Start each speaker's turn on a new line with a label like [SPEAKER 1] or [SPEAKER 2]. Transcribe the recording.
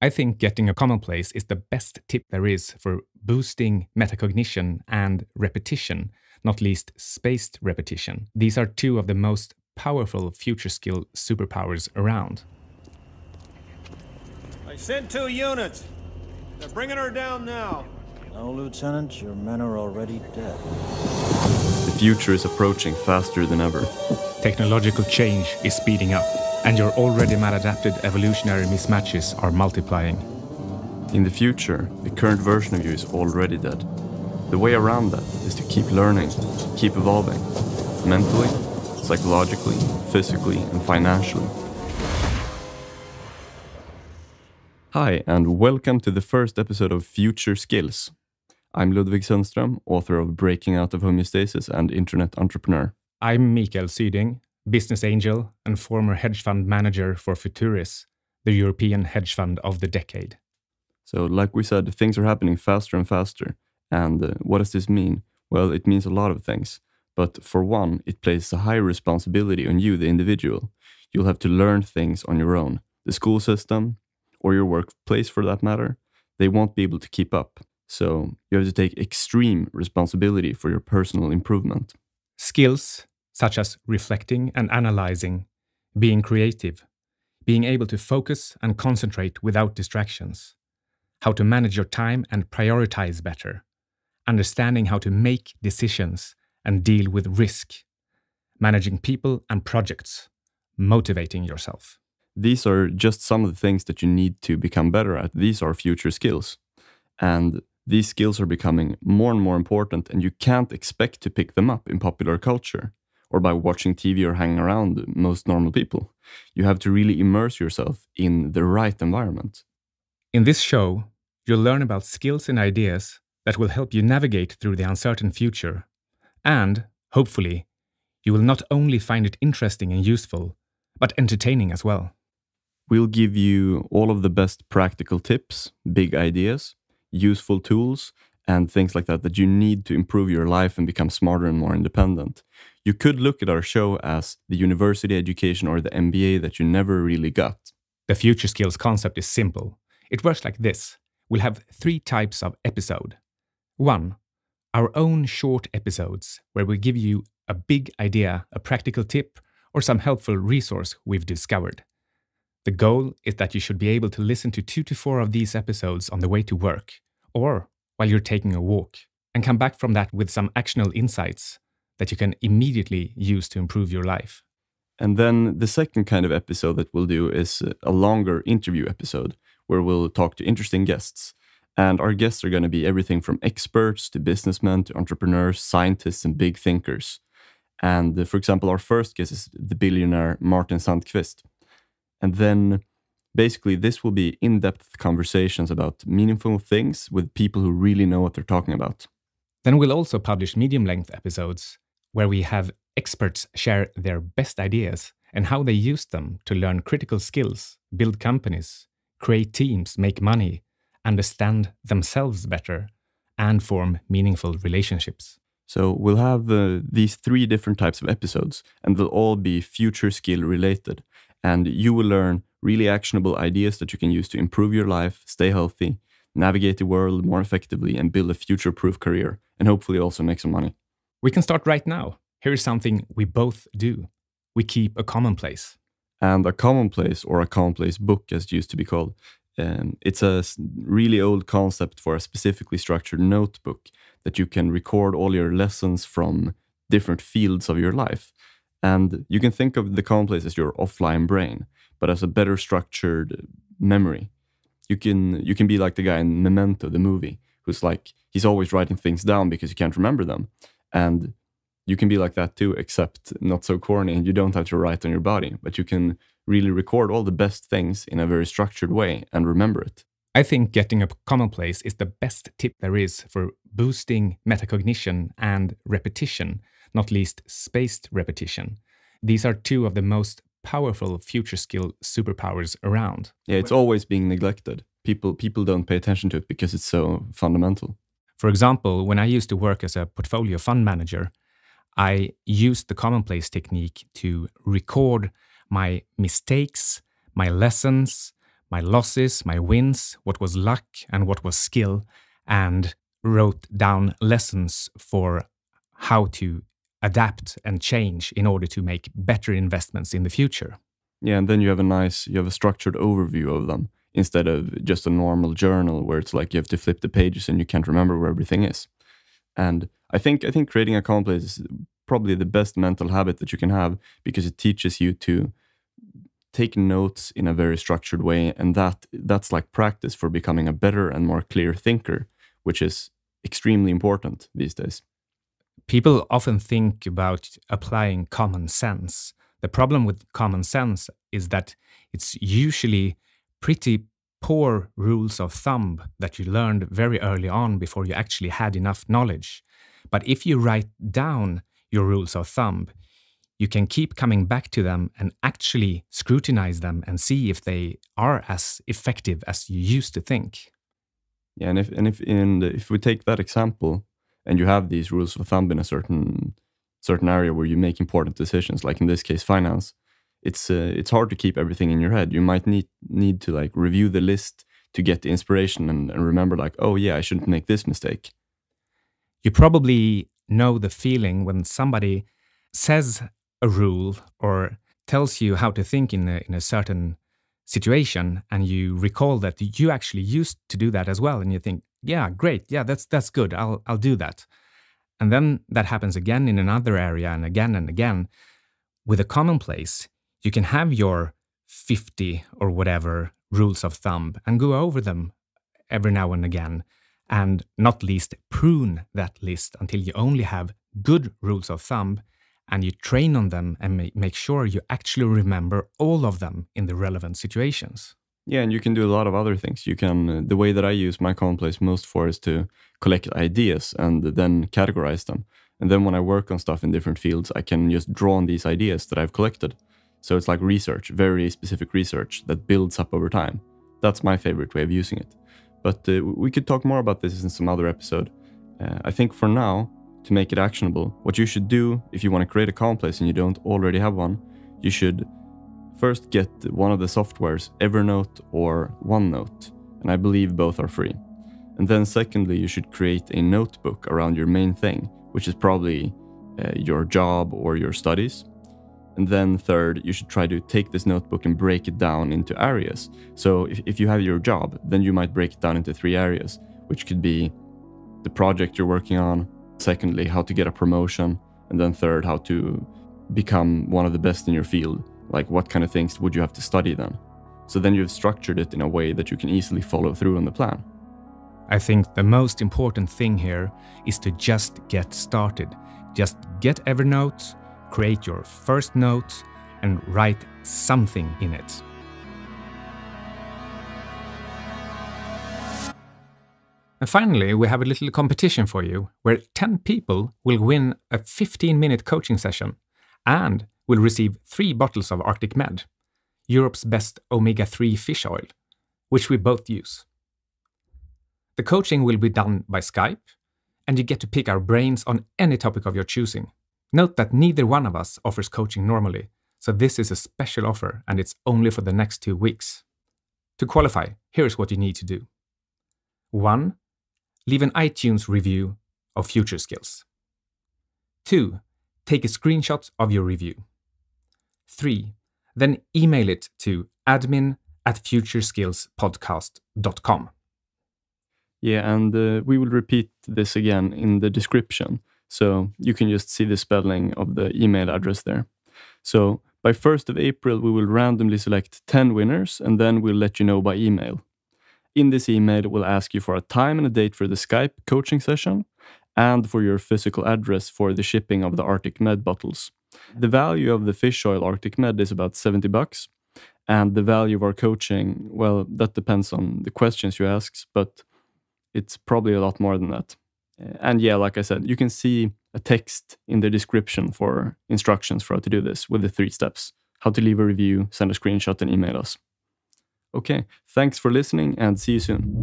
[SPEAKER 1] I think getting a commonplace is the best tip there is for boosting metacognition and repetition, not least spaced repetition. These are two of the most powerful future skill superpowers around.
[SPEAKER 2] I sent 2 units. They're bringing her down now.
[SPEAKER 3] No, Lieutenant, your men are already dead.
[SPEAKER 4] The future is approaching faster than ever.
[SPEAKER 1] Technological change is speeding up, and your already maladapted evolutionary mismatches are multiplying.
[SPEAKER 4] In the future, the current version of you is already dead. The way around that is to keep learning, keep evolving, mentally, psychologically, physically, and financially. Hi, and welcome to the first episode of Future Skills. I'm Ludvig Sunstrom, author of Breaking Out of Homeostasis and internet entrepreneur.
[SPEAKER 1] I'm Syding, business angel and former hedge fund manager for Futuris, the European hedge fund of the decade.
[SPEAKER 4] So, like we said, things are happening faster and faster. And what does this mean? Well, it means a lot of things. But for one, it places a high responsibility on you, the individual. You'll have to learn things on your own. The school system, or your workplace for that matter, they won't be able to keep up. So you have to take extreme responsibility for your personal improvement.
[SPEAKER 1] Skills such as reflecting and analyzing, being creative, being able to focus and concentrate without distractions, how to manage your time and prioritize better, understanding how to make decisions and deal with risk, managing people and projects, motivating yourself.
[SPEAKER 4] These are just some of the things that you need to become better at. These are future skills. And these skills are becoming more and more important, and you can't expect to pick them up in popular culture or by watching TV or hanging around most normal people. You have to really immerse yourself in the right environment.
[SPEAKER 1] In this show, you'll learn about skills and ideas that will help you navigate through the uncertain future. And, hopefully, you will not only find it interesting and useful, but entertaining as well.
[SPEAKER 4] We'll give you all of the best practical tips, big ideas, useful tools, and things like that you need to improve your life and become smarter and more independent. You could look at our show as the university education or the MBA that you never really got.
[SPEAKER 1] The future skills concept is simple. It works like this. We'll have 3 types of episode. 1. Our own short episodes where we give you a big idea, a practical tip, or some helpful resource we've discovered. The goal is that you should be able to listen to 2 to 4 of these episodes on the way to work, or while you're taking a walk, and come back from that with some actionable insights that you can immediately use to improve your life.
[SPEAKER 4] And then the second kind of episode that we'll do is a longer interview episode where we'll talk to interesting guests. And our guests are going to be everything from experts to businessmen to entrepreneurs, scientists, and big thinkers. And for example, our first guest is the billionaire Martin Sandqvist. And then basically this will be in-depth conversations about meaningful things with people who really know what they're talking about.
[SPEAKER 1] Then we'll also publish medium-length episodes where we have experts share their best ideas and how they use them to learn critical skills, build companies, create teams, make money, understand themselves better, and form meaningful relationships.
[SPEAKER 4] So we'll have these 3 different types of episodes, and they'll all be future skill related. And you will learn really actionable ideas that you can use to improve your life, stay healthy, navigate the world more effectively, and build a future-proof career, and hopefully also make some money.
[SPEAKER 1] We can start right now. Here is something we both do. We keep a commonplace.
[SPEAKER 4] And a commonplace, or a commonplace book as it used to be called, it's a really old concept for a specifically structured notebook that you can record all your lessons from different fields of your life. And you can think of the commonplace as your offline brain, but as a better structured memory. You can be like the guy in Memento, the movie, who's like, he's always writing things down because you can't remember them. And you can be like that too, except not so corny, and you don't have to write on your body, but you can really record all the best things in a very structured way and remember it.
[SPEAKER 1] I think getting a commonplace is the best tip there is for boosting metacognition and repetition, not least spaced repetition. These are 2 of the most powerful future skill superpowers around.
[SPEAKER 4] Yeah, it's always being neglected. People don't pay attention to it because it's so fundamental.
[SPEAKER 1] For example, when I used to work as a portfolio fund manager, I used the commonplace technique to record my mistakes, my lessons, my losses, my wins, what was luck and what was skill, and wrote down lessons for how to adapt and change in order to make better investments in the future.
[SPEAKER 4] Yeah, and then you have a structured overview of them instead of just a normal journal where it's like you have to flip the pages and you can't remember where everything is. And I think creating a common place is probably the best mental habit that you can have, because it teaches you to take notes in a very structured way, and that's like practice for becoming a better and more clear thinker, which is extremely important these days.
[SPEAKER 1] People often think about applying common sense. The problem with common sense is that it's usually pretty poor rules of thumb that you learned very early on before you actually had enough knowledge. But if you write down your rules of thumb, you can keep coming back to them and actually scrutinize them and see if they are as effective as you used to think.
[SPEAKER 4] Yeah, and if we take that example, and you have these rules of thumb in a certain area where you make important decisions, like in this case finance, it's hard to keep everything in your head. You might need to like review the list to get the inspiration and remember like, oh yeah, I shouldn't make this mistake.
[SPEAKER 1] You probably know the feeling when somebody says a rule or tells you how to think in a certain situation, and you recall that you actually used to do that as well, and you think, yeah, great, yeah, that's good, I'll do that. And then that happens again in another area and again and again. With a commonplace, you can have your 50 or whatever rules of thumb and go over them every now and again, and not least prune that list until you only have good rules of thumb, and you train on them and make sure you actually remember all of them in the relevant situations.
[SPEAKER 4] Yeah, and you can do a lot of other things. You can, the way that I use my commonplace most for is to collect ideas and then categorize them. And then when I work on stuff in different fields, I can just draw on these ideas that I've collected. So it's like research, very specific research that builds up over time. That's my favorite way of using it. But we could talk more about this in some other episode. I think for now, to make it actionable, what you should do if you want to create a commonplace and you don't already have one, you should first get one of the softwares, Evernote or OneNote, and I believe both are free. And then secondly, you should create a notebook around your main thing, which is probably your job or your studies. And then third, you should try to take this notebook and break it down into areas. So if you have your job, then you might break it down into 3 areas, which could be the project you're working on, secondly, how to get a promotion, and then third, how to become one of the best in your field. Like what kind of things would you have to study then? So then you've structured it in a way that you can easily follow through on the plan.
[SPEAKER 1] I think the most important thing here is to just get started. Just get Evernote, create your first note, and write something in it. And finally, we have a little competition for you, where 10 people will win a 15-minute coaching session and will receive 3 bottles of Arctic Med, Europe's best omega-3 fish oil, which we both use. The coaching will be done by Skype, and you get to pick our brains on any topic of your choosing. Note that neither one of us offers coaching normally, so this is a special offer and it's only for the next 2 weeks. To qualify, here's what you need to do. 1. Leave an iTunes review of Future Skills. 2. Take a screenshot of your review. 3. Then email it to admin@futureskillspodcast.com.
[SPEAKER 4] Yeah, and we will repeat this again in the description, so you can just see the spelling of the email address there. So by 1st of April, we will randomly select 10 winners, and then we'll let you know by email. In this email, we'll ask you for a time and a date for the Skype coaching session and for your physical address for the shipping of the Arctic Med bottles. The value of the fish oil Arctic Med is about $70, and the value of our coaching, well, that depends on the questions you ask, but it's probably a lot more than that. And yeah, like I said, you can see a text in the description for instructions for how to do this with the 3 steps. How to leave a review, send a screenshot, and email us. Okay, thanks for listening and see you soon.